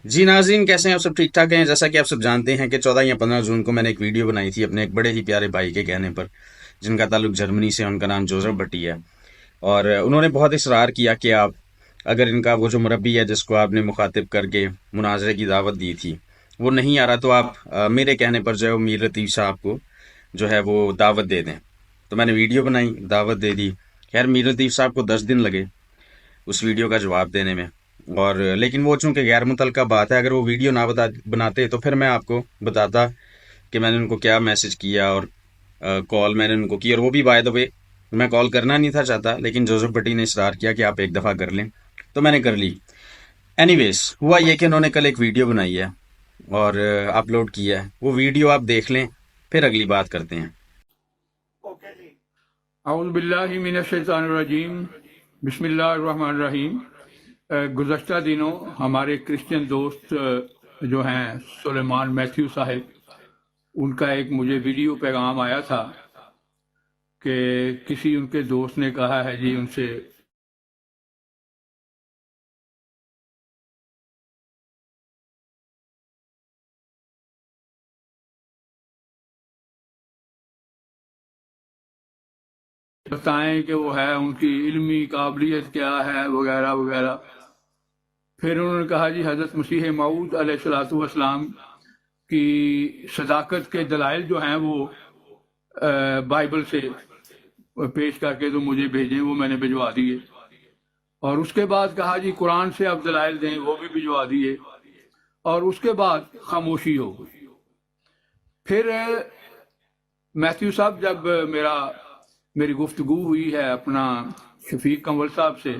جی ناظرین، کیسے ہیں آپ؟ سب ٹھیک ٹھاک ہیں؟ جیسا کہ آپ سب جانتے ہیں کہ 14 یا 15 جون کو میں نے ایک ویڈیو بنائی تھی اپنے ایک بڑے ہی پیارے بھائی کے کہنے پر، جن کا تعلق جرمنی سے، ان کا نام جوزف بٹی ہے۔ اور انہوں نے بہت اصرار کیا کہ آپ اگر ان کا وہ جو مربی ہے جس کو آپ نے مخاطب کر کے مناظرے کی دعوت دی تھی وہ نہیں آ رہا، تو آپ میرے کہنے پر جو ہے وہ میر لطیف صاحب کو جو ہے وہ دعوت دے دیں۔ تو میں نے ویڈیو بنائی، دعوت دے دی۔ خیر میر لطیف صاحب کو 10 دن لگے اس ویڈیو کا جواب دینے میں، اور لیکن وہ چونکہ غیر متعلقہ بات ہے، اگر وہ ویڈیو نہ بناتے تو پھر میں آپ کو بتاتا کہ میں نے ان کو کیا میسج کیا، اور کال میں نے ان کو کی، اور وہ بھی بائی دا وے میں کال کرنا نہیں تھا چاہتا، لیکن جوزف بٹی نے اصرار کیا کہ آپ ایک دفعہ کر لیں، تو میں نے کر لی۔ اینی ویز ہوا یہ کہ انہوں نے کل ایک ویڈیو بنائی ہے اور اپلوڈ کیا ہے، وہ ویڈیو آپ دیکھ لیں، پھر اگلی بات کرتے ہیں۔ اعوذ باللہ من الشیطان الرجیم، بسم اللہ الرحمن الرحیم۔ گزشتہ دنوں ہمارے کرسچن دوست جو ہیں سلیمان میتھیو صاحب، ان کا ایک مجھے ویڈیو پیغام آیا تھا کہ کسی ان کے دوست نے کہا ہے جی ان سے بتائیں کہ وہ ہے ان کی علمی قابلیت کیا ہے وغیرہ وغیرہ۔ پھر انہوں نے کہا جی حضرت مسیح موعود علیہ الصلوۃ والسلام کی صداقت کے دلائل جو ہیں وہ بائبل سے پیش کر کے تو مجھے بھیجیں، وہ میں نے بھجوا دیے۔ اور اس کے بعد کہا جی قرآن سے آپ دلائل دیں، وہ بھی بھجوا دیے، اور اس کے بعد خاموشی ہو گئی۔ پھر میتھیو صاحب جب میری گفتگو ہوئی ہے اپنا شفیق کنول صاحب سے،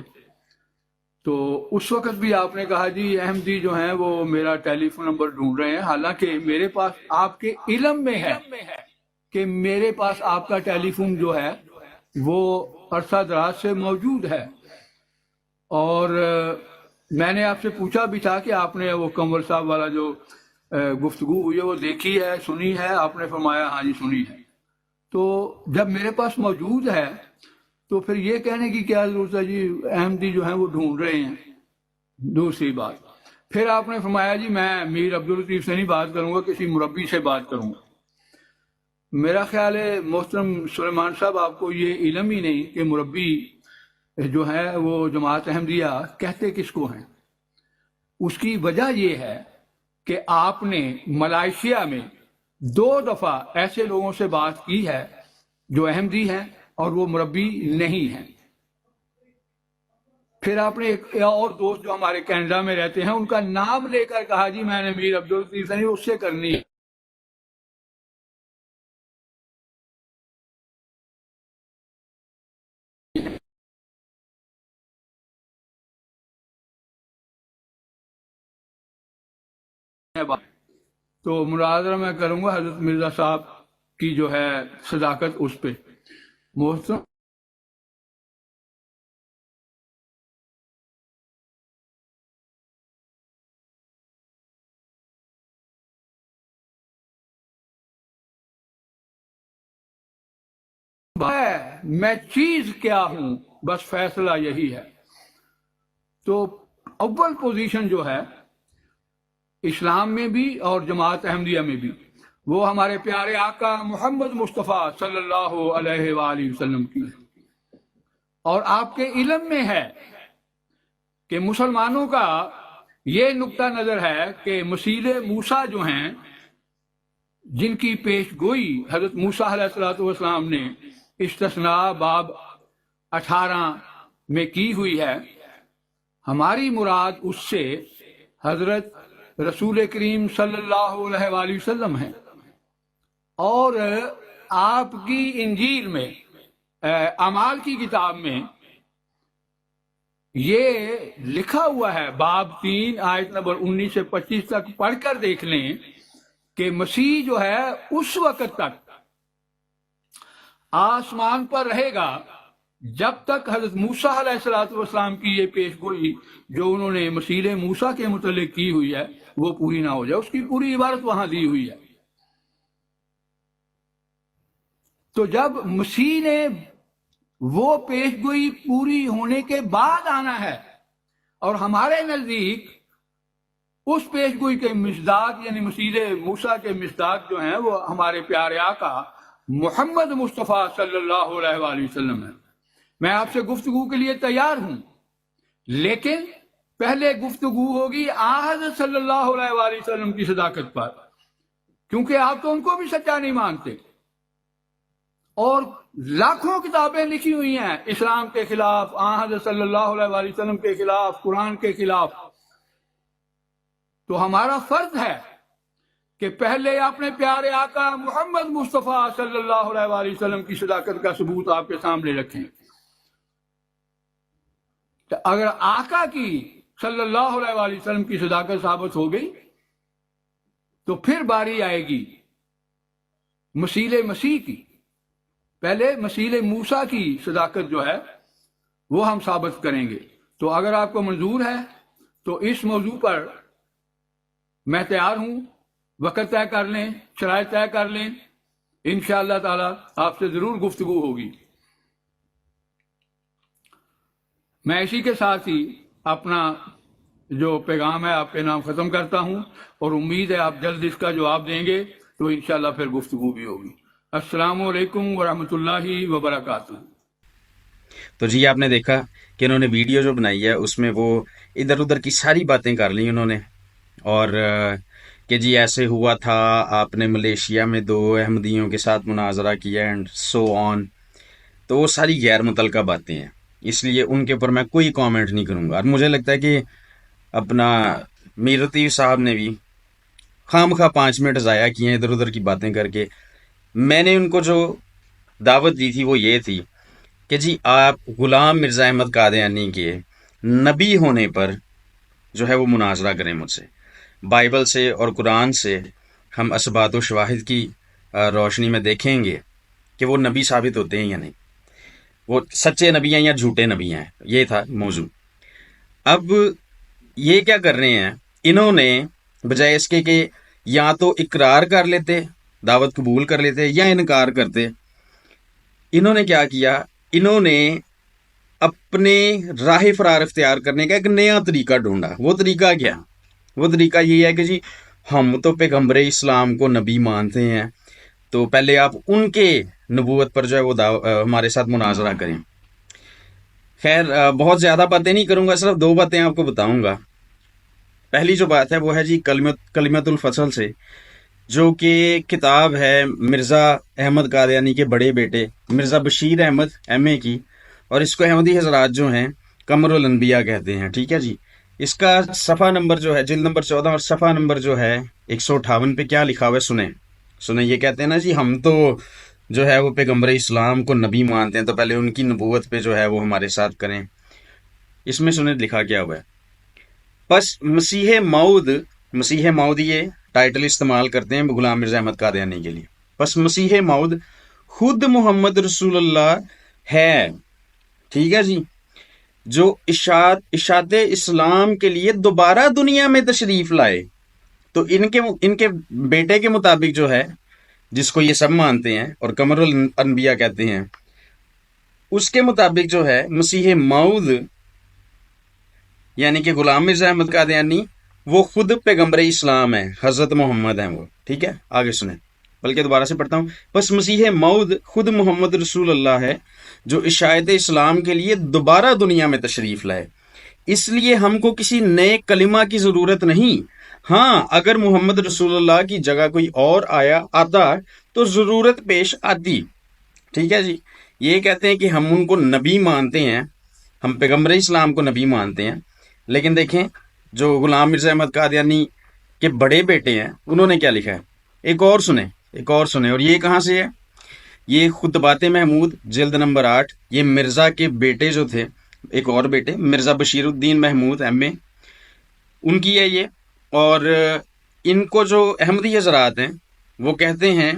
تو اس وقت بھی آپ نے کہا جی احمدی جو ہیں وہ میرا ٹیلی فون نمبر ڈھونڈ رہے ہیں، حالانکہ میرے پاس آپ کے علم میں ہے کہ میرے پاس آپ کا ٹیلی فون جو ہے وہ عرصہ دراز سے موجود ہے۔ اور میں نے آپ سے پوچھا بھی تھا کہ آپ نے وہ کنول صاحب والا جو گفتگو ہوئی ہے وہ دیکھی ہے، سنی ہے؟ آپ نے فرمایا ہاں جی سنی ہے۔ تو جب میرے پاس موجود ہے تو پھر یہ کہنے کی کیا ضرورت ہے جی احمدی جو ہیں وہ ڈھونڈ رہے ہیں؟ دوسری بات، پھر آپ نے فرمایا جی میں میر عبداللطیف سے نہیں بات کروں گا، کسی مربی سے بات کروں گا۔ میرا خیال ہے محترم سلیمان صاحب آپ کو یہ علم ہی نہیں کہ مربی جو ہے وہ جماعت احمدیہ کہتے کس کو ہیں۔ اس کی وجہ یہ ہے کہ آپ نے ملائیشیا میں 2 دفعہ ایسے لوگوں سے بات کی ہے جو احمدی ہیں اور وہ مربی نہیں ہیں۔ پھر آپ نے ایک اور دوست جو ہمارے کینیڈا میں رہتے ہیں ان کا نام لے کر کہا جی میں نے میر عبداللطیف سے نہیں، اس سے کرنی ہے۔ تو مناظرہ میں کروں گا حضرت مرزا صاحب کی جو ہے صداقت اس پہ۔ محترم میں چیز کیا ہوں، بس فیصلہ یہی ہے۔ تو اول پوزیشن جو ہے اسلام میں بھی اور جماعت احمدیہ میں بھی وہ ہمارے پیارے آقا محمد مصطفیٰ صلی اللہ علیہ وآلہ وسلم کی ہے۔ اور آپ کے علم میں ہے کہ مسلمانوں کا یہ نقطہ نظر ہے کہ مسیح موسیٰ جو ہیں جن کی پیش گوئی حضرت موسیٰ علیہ الصلوۃ والسلام نے استثناء باب 18 میں کی ہوئی ہے، ہماری مراد اس سے حضرت رسول کریم صلی اللہ علیہ وآلہ وسلم ہے۔ اور آپ کی انجیل میں اعمال کی کتاب میں یہ لکھا ہوا ہے، باب 3 آیت نمبر 19 سے 25 تک پڑھ کر دیکھ لیں کہ مسیح جو ہے اس وقت تک آسمان پر رہے گا جب تک حضرت موسیٰ علیہ الصلوۃ والسلام کی یہ پیش گوئی جو انہوں نے مسیح موسیٰ کے متعلق کی ہوئی ہے وہ پوری نہ ہو جائے۔ اس کی پوری عبارت وہاں دی ہوئی ہے۔ تو جب مسیح نے وہ پیش گوئی پوری ہونے کے بعد آنا ہے، اور ہمارے نزدیک اس پیش گوئی کے مصداق یعنی مسیح موسیٰ کے مصداق جو ہیں وہ ہمارے پیارے آقا محمد مصطفیٰ صلی اللہ علیہ وآلہ وسلم ہے۔ میں آپ سے گفتگو کے لیے تیار ہوں، لیکن پہلے گفتگو ہوگی حضرت صلی اللہ علیہ وآلہ وسلم کی صداقت پر، کیونکہ آپ تو ان کو بھی سچا نہیں مانتے، اور لاکھوں کتابیں لکھی ہوئی ہیں اسلام کے خلاف، حضرت صلی اللہ علیہ وآلہ وسلم کے خلاف، قرآن کے خلاف۔ تو ہمارا فرض ہے کہ پہلے اپنے پیارے آقا محمد مصطفیٰ صلی اللہ علیہ وآلہ وسلم کی صداقت کا ثبوت آپ کے سامنے رکھیں۔ تو اگر آقا کی صلی اللہ علیہ وآلہ وسلم کی صداقت ثابت ہو گئی تو پھر باری آئے گی مسیح کی۔ پہلے مسیح موسیٰ کی صداقت جو ہے وہ ہم ثابت کریں گے۔ تو اگر آپ کو منظور ہے تو اس موضوع پر میں تیار ہوں، وقت طے کر لیں، شرائط طے کر لیں، انشاءاللہ تعالی آپ سے ضرور گفتگو ہوگی۔ میں اسی کے ساتھ ہی اپنا جو پیغام ہے آپ کے نام ختم کرتا ہوں، اور امید ہے آپ جلد اس کا جواب دیں گے تو انشاءاللہ پھر گفتگو بھی ہوگی۔ السلام علیکم ورحمۃ اللہ وبرکاتہ۔ تو جی آپ نے دیکھا کہ انہوں نے ویڈیو جو بنائی ہے اس میں وہ ادھر ادھر کی ساری باتیں کر لی انہوں نے، اور کہ جی ایسے ہوا تھا، آپ نے ملیشیا میں 2 احمدیوں کے ساتھ مناظرہ کیا اینڈ سو آن۔ تو وہ ساری غیر متعلقہ باتیں ہیں، اس لیے ان کے اوپر میں کوئی کامنٹ نہیں کروں گا۔ اور مجھے لگتا ہے کہ اپنا میر لطیف صاحب نے بھی خام خواہ 5 منٹ ضائع کیے ہیں ادھر ادھر کی باتیں کر کے۔ میں نے ان کو جو دعوت دی تھی وہ یہ تھی کہ جی آپ غلام مرزا احمد قادیانی کے نبی ہونے پر جو ہے وہ مناظرہ کریں مجھ سے، بائبل سے اور قرآن سے ہم اثبات و شواہد کی روشنی میں دیکھیں گے کہ وہ نبی ثابت ہوتے ہیں یا نہیں، وہ سچے نبی ہیں یا جھوٹے نبی ہیں۔ یہ تھا موضوع۔ اب یہ کیا کر رہے ہیں، انہوں نے بجائے اس کے کہ یا تو اقرار کر لیتے، دعوت قبول کر لیتے، یا انکار کرتے، انہوں نے کیا کیا، انہوں نے اپنے راہ فرار اختیار کرنے کا ایک نیا طریقہ ڈھونڈا۔ وہ طریقہ کیا؟ وہ طریقہ یہ ہے کہ جی ہم تو پیغمبر اسلام کو نبی مانتے ہیں، تو پہلے آپ ان کے نبوت پر جو ہے وہ ہمارے ساتھ مناظرہ کریں۔ خیر بہت زیادہ باتیں نہیں کروں گا، صرف 2 باتیں آپ کو بتاؤں گا۔ پہلی جو بات ہے وہ ہے جی کلمت الفصل سے، جو کہ کتاب ہے مرزا احمد قادیانی کے بڑے بیٹے مرزا بشیر احمد ایم اے کی، اور اس کو احمدی حضرات جو ہیں قمر الانبیاء کہتے ہیں، ٹھیک ہے جی۔ اس کا صفحہ نمبر جو ہے جلد نمبر 14 اور صفحہ نمبر جو ہے 158 پہ کیا لکھا ہوا ہے سنیں۔ یہ کہتے ہیں نا جی ہم تو جو ہے وہ پیغمبر اسلام کو نبی مانتے ہیں، تو پہلے ان کی نبوت پہ جو ہے وہ ہمارے ساتھ کریں۔ اس میں سنیں لکھا کیا ہوا ہے، پس مسیح موعود یہ ٹائٹل استعمال کرتے ہیں غلام مرزا احمد قادیانی کے لیے۔ پس مسیح موعود خود محمد رسول اللہ ہے، ٹھیک ہے جی، جو اشاعت اسلام کے لیے دوبارہ دنیا میں تشریف لائے۔ تو ان کے بیٹے کے مطابق جو ہے، جس کو یہ سب مانتے ہیں اور قمر الانبیاء کہتے ہیں، اس کے مطابق جو ہے مسیح موعود یعنی کہ غلام مرزا احمد قادیانی وہ خود پیغمبر اسلام ہے، حضرت محمد ہیں وہ، ٹھیک ہے۔ آگے سنیں، بلکہ دوبارہ سے پڑھتا ہوں۔ پس مسیح موعود خود محمد رسول اللہ ہے، جو اشاعت اسلام کے لیے دوبارہ دنیا میں تشریف لائے، اس لیے ہم کو کسی نئے کلمہ کی ضرورت نہیں۔ ہاں اگر محمد رسول اللہ کی جگہ کوئی اور آتا تو ضرورت پیش آتی، ٹھیک ہے جی۔ یہ کہتے ہیں کہ ہم ان کو نبی مانتے ہیں، ہم پیغمبر اسلام کو نبی مانتے ہیں، لیکن دیکھیں جو غلام مرزا احمد قادیانی کے بڑے بیٹے ہیں انہوں نے کیا لکھا ہے، ایک اور سنیں، اور یہ کہاں سے ہے، یہ خطبات محمود جلد نمبر 8۔ یہ مرزا کے بیٹے جو تھے، ایک اور بیٹے مرزا بشیر الدین محمود ایم اے، ان کی ہے یہ، اور ان کو جو احمدی حضرات ہیں وہ کہتے ہیں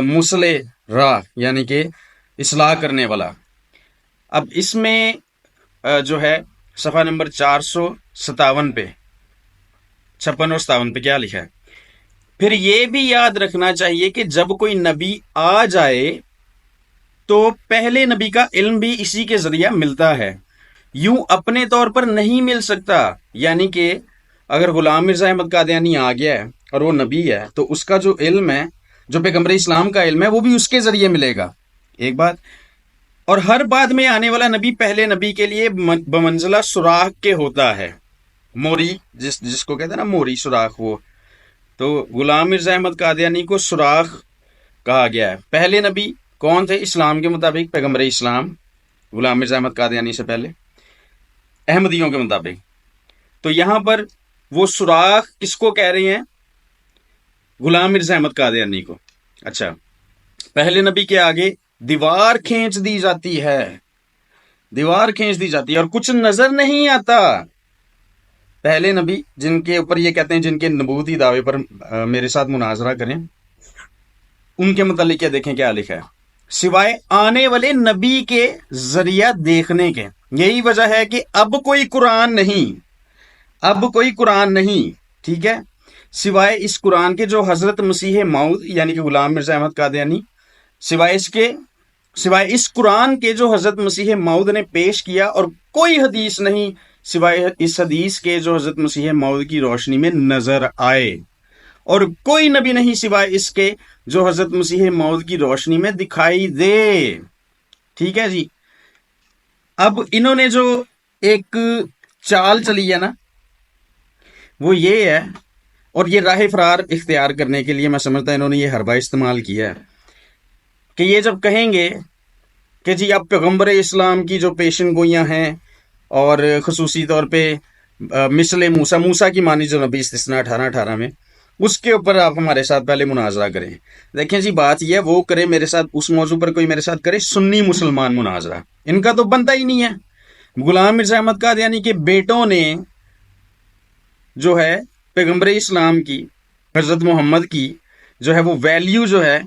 مصلح راہ، یعنی کہ اصلاح کرنے والا۔ اب اس میں جو ہے صفحہ نمبر 457 پہ 56 اور 57 پہ کیا لکھا ہے، پھر یہ بھی یاد رکھنا چاہیے کہ جب کوئی نبی آ جائے تو پہلے نبی کا علم بھی اسی کے ذریعہ ملتا ہے، یوں اپنے طور پر نہیں مل سکتا، یعنی کہ اگر غلام مرزا احمد قادیانی آ گیا ہے اور وہ نبی ہے تو اس کا جو علم ہے، جو پیغمبر اسلام کا علم ہے، وہ بھی اس کے ذریعے ملے گا، ایک بات۔ اور ہر بعد میں آنے والا نبی پہلے نبی کے لیے بمنزلہ سوراخ کے ہوتا ہے، موری، جس کو کہتے ہیں نا موری، سوراخ، وہ تو غلام مرزا احمد قادیانی کو سوراخ کہا گیا ہے۔ پہلے نبی کون تھے اسلام کے مطابق؟ پیغمبر اسلام، غلام مرزا احمد قادیانی سے پہلے، احمدیوں کے مطابق۔ تو یہاں پر وہ سوراخ کس کو کہہ رہے ہیں؟ غلام مرزا احمد قادیانی کو۔ اچھا، پہلے نبی کے آگے دیوار کھینچ دی جاتی ہے، دیوار کھینچ دی جاتی ہے اور کچھ نظر نہیں آتا۔ پہلے نبی جن کے اوپر یہ کہتے ہیں، جن کے نبوتی دعوے پر میرے ساتھ مناظرہ کریں، ان کے متعلق کیا دیکھیں کیا لکھا ہے، سوائے آنے والے نبی کے ذریعہ دیکھنے کے۔ یہی وجہ ہے کہ اب کوئی قرآن نہیں، اب کوئی قرآن نہیں، ٹھیک ہے، سوائے اس قرآن کے جو حضرت مسیح موعود یعنی کہ غلام مرزا احمد قادیانی، سوائے اس قرآن کے جو حضرت مسیح موعود نے پیش کیا، اور کوئی حدیث نہیں سوائے اس حدیث کے جو حضرت مسیح موعود کی روشنی میں نظر آئے، اور کوئی نبی نہیں سوائے اس کے جو حضرت مسیح موعود کی روشنی میں دکھائی دے، ٹھیک ہے جی۔ اب انہوں نے جو ایک چال چلی ہے نا، وہ یہ ہے، اور یہ راہ فرار اختیار کرنے کے لیے میں سمجھتا انہوں نے یہ حربہ استعمال کیا ہے، کہ یہ جب کہیں گے کہ جی اب پیغمبر اسلام کی جو پیشن گوئیاں ہیں، اور خصوصی طور پہ مثل موسیٰ کی مانی جو نبی استثناء 18 میں، اس کے اوپر آپ ہمارے ساتھ پہلے مناظرہ کریں۔ دیکھیں جی، بات یہ ہے، وہ کرے میرے ساتھ اس موضوع پر، کوئی میرے ساتھ کرے سنی مسلمان مناظرہ، ان کا تو بنتا ہی نہیں ہے۔ غلام مرزا احمد قادیانی کے بیٹوں نے جو ہے پیغمبر اسلام کی، حضرت محمد کی جو ہے وہ ویلیو جو ہے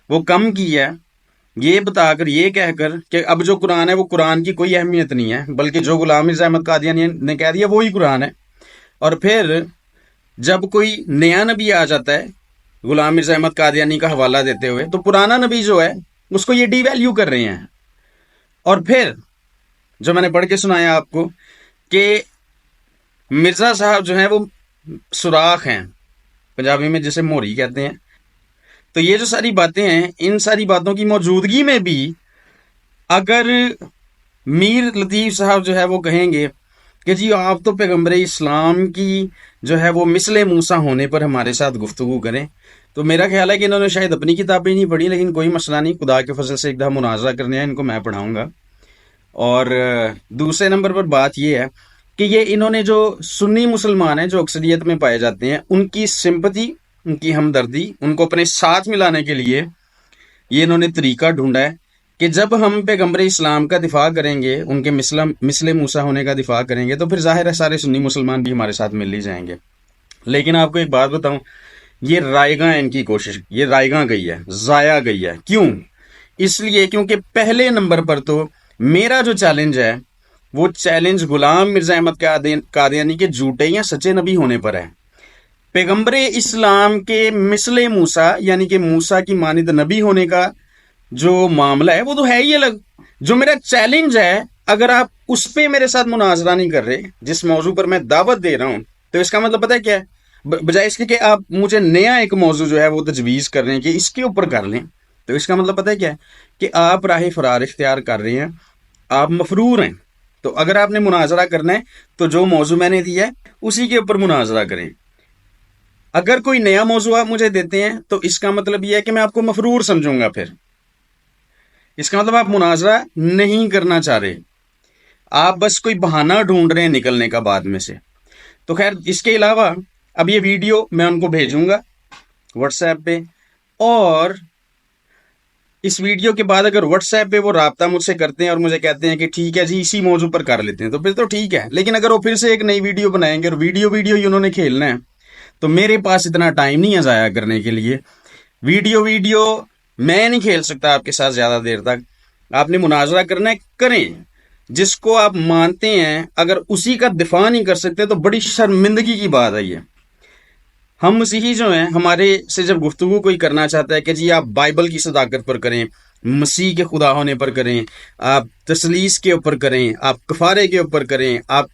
وہ کم کی ہے، یہ بتا کر، یہ کہہ کر کہ اب جو قرآن ہے وہ قرآن کی کوئی اہمیت نہیں ہے، بلکہ جو غلام مرزا احمد قادیانی نے کہہ دیا وہی قرآن ہے۔ اور پھر جب کوئی نیا نبی آ جاتا ہے غلام مرزا احمد قادیانی کا حوالہ دیتے ہوئے، تو پرانا نبی جو ہے اس کو یہ ڈی ویلیو کر رہے ہیں۔ اور پھر جو میں نے پڑھ کے سنایا آپ کو کہ مرزا صاحب جو ہیں وہ سوراخ ہیں، پنجابی میں جسے موری کہتے ہیں۔ تو یہ جو ساری باتیں ہیں، ان ساری باتوں کی موجودگی میں بھی اگر میر لطیف صاحب جو ہے وہ کہیں گے کہ جی آپ تو پیغمبر اسلام کی جو ہے وہ مثل موسیٰ ہونے پر ہمارے ساتھ گفتگو کریں، تو میرا خیال ہے کہ انہوں نے شاید اپنی کتابیں نہیں پڑھی، لیکن کوئی مسئلہ نہیں، خدا کے فضل سے ایک دفعہ مناظرہ کرنے ہیں، ان کو میں پڑھاؤں گا۔ اور دوسرے نمبر پر بات یہ ہے کہ یہ انہوں نے جو سنی مسلمان ہیں جو اکثریت میں پائے جاتے ہیں، ان کی سمپتی، ان کی ہمدردی، ان کو اپنے ساتھ ملانے کے لیے یہ انہوں نے طریقہ ڈھونڈا ہے کہ جب ہم پیغمبر اسلام کا دفاع کریں گے، ان کے مثل موسیٰ ہونے کا دفاع کریں گے، تو پھر ظاہر ہے سارے سنی مسلمان بھی ہمارے ساتھ مل ہی جائیں گے۔ لیکن آپ کو ایک بات بتاؤں، یہ رائے گاں ان کی کوشش، یہ رائے گاں گئی ہے، ضائع گئی ہے۔ کیوں؟ اس لیے کیونکہ پہلے نمبر پر تو میرا جو چیلنج ہے وہ چیلنج غلام مرزا احمد قادیانی کے جھوٹے یا سچے نبی ہونے پر ہے۔ پیغمبر اسلام کے مثل موسیٰ یعنی کہ موسیٰ کی مانند نبی ہونے کا جو معاملہ ہے وہ تو ہے ہی الگ۔ جو میرا چیلنج ہے، اگر آپ اس پہ میرے ساتھ مناظرہ نہیں کر رہے، جس موضوع پر میں دعوت دے رہا ہوں، تو اس کا مطلب پتہ ہے کیا ہے؟ بجائے اس کے کہ آپ مجھے نیا ایک موضوع جو ہے وہ تجویز کر رہے ہیں کہ اس کے اوپر کر لیں، تو اس کا مطلب پتہ ہے کیا ہے؟ کہ آپ راہ فرار اختیار کر رہے ہیں، آپ مفرور ہیں۔ تو اگر آپ نے مناظرہ کرنا ہے تو جو موضوع میں نے دیا ہے اسی کے اوپر مناظرہ کریں۔ اگر کوئی نیا موضوع آپ مجھے دیتے ہیں تو اس کا مطلب یہ ہے کہ میں آپ کو مفرور سمجھوں گا، پھر اس کا مطلب آپ مناظرہ نہیں کرنا چاہ رہے، آپ بس کوئی بہانہ ڈھونڈ رہے ہیں نکلنے کا بعد میں سے۔ تو خیر، اس کے علاوہ اب یہ ویڈیو میں ان کو بھیجوں گا واٹس ایپ پہ، اور اس ویڈیو کے بعد اگر واٹس ایپ پہ وہ رابطہ مجھ سے کرتے ہیں اور مجھے کہتے ہیں کہ ٹھیک ہے جی اسی موضوع پر کر لیتے ہیں، تو پھر تو ٹھیک ہے۔ لیکن اگر وہ پھر سے ایک نئی ویڈیو بنائیں گے اور ویڈیو ہی انہوں نے کھیلنا ہے، تو میرے پاس اتنا ٹائم نہیں ہے ضائع کرنے کے لیے۔ ویڈیو میں نہیں کھیل سکتا آپ کے ساتھ زیادہ دیر تک۔ آپ نے مناظرہ کرنا ہے، کریں، جس کو آپ مانتے ہیں، اگر اسی کا دفاع نہیں کر سکتے تو بڑی شرمندگی کی بات ہے یہ۔ ہم مسیحی جو ہیں، ہمارے سے جب گفتگو کوئی کرنا چاہتا ہے کہ جی آپ بائبل کی صداقت پر کریں، مسیح کے خدا ہونے پر کریں، آپ تثلیث کے اوپر کریں، آپ کفارے کے اوپر کریں، آپ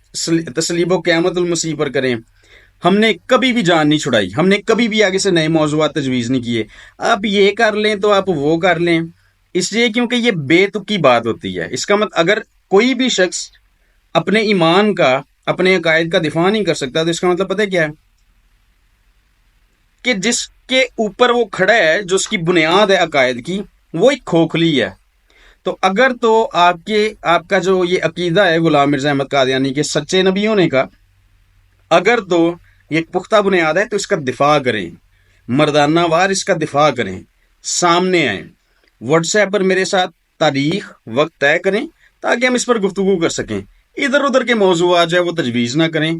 تصلیب و قیامت المسیح پر کریں، ہم نے کبھی بھی جان نہیں چھڑائی، ہم نے کبھی بھی آگے سے نئے موضوعات تجویز نہیں کیے، آپ یہ کر لیں تو آپ وہ کر لیں، اس لیے کیونکہ یہ بے تک کی بات ہوتی ہے۔ اس کا مطلب اگر کوئی بھی شخص اپنے ایمان کا، اپنے عقائد کا دفاع نہیں کر سکتا تو اس کا مطلب پتہ ہے کیا ہے؟ کہ جس کے اوپر وہ کھڑا ہے، جو اس کی بنیاد ہے عقائد کی، وہ ایک کھوکھلی ہے۔ تو اگر تو آپ کا جو یہ عقیدہ ہے غلام مرزا احمد قادیانی کے سچے نبی ہونے کا، اگر تو یہ ایک پختہ بنیاد ہے تو اس کا دفاع کریں، مردانہ وار اس کا دفاع کریں، سامنے آئیں، واٹس ایپ پر میرے ساتھ تاریخ وقت طے کریں تاکہ ہم اس پر گفتگو کر سکیں۔ ادھر ادھر کے موضوعات جو ہے وہ تجویز نہ کریں۔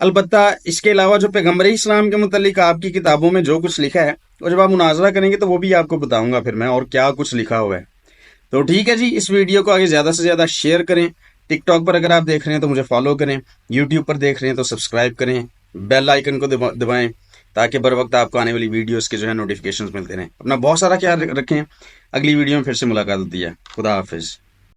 البتہ اس کے علاوہ جو پیغمبر اسلام کے متعلق آپ کی کتابوں میں جو کچھ لکھا ہے، وہ جب آپ مناظرہ کریں گے تو وہ بھی آپ کو بتاؤں گا پھر میں، اور کیا کچھ لکھا ہوا ہے۔ تو ٹھیک ہے جی، اس ویڈیو کو آگے زیادہ سے زیادہ شیئر کریں۔ ٹک ٹاک پر اگر آپ دیکھ رہے ہیں تو مجھے فالو کریں، یوٹیوب پر دیکھ رہے ہیں تو سبسکرائب کریں، بیل آئیکن کو دبائیں تاکہ بر وقت آپ کو آنے والی ویڈیوز کے جو ہے نوٹیفیکیشنز ملتے رہیں۔ اپنا بہت سارا خیال رکھیں، اگلی ویڈیو میں پھر سے ملاقات ہوتی ہے۔ خدا حافظ۔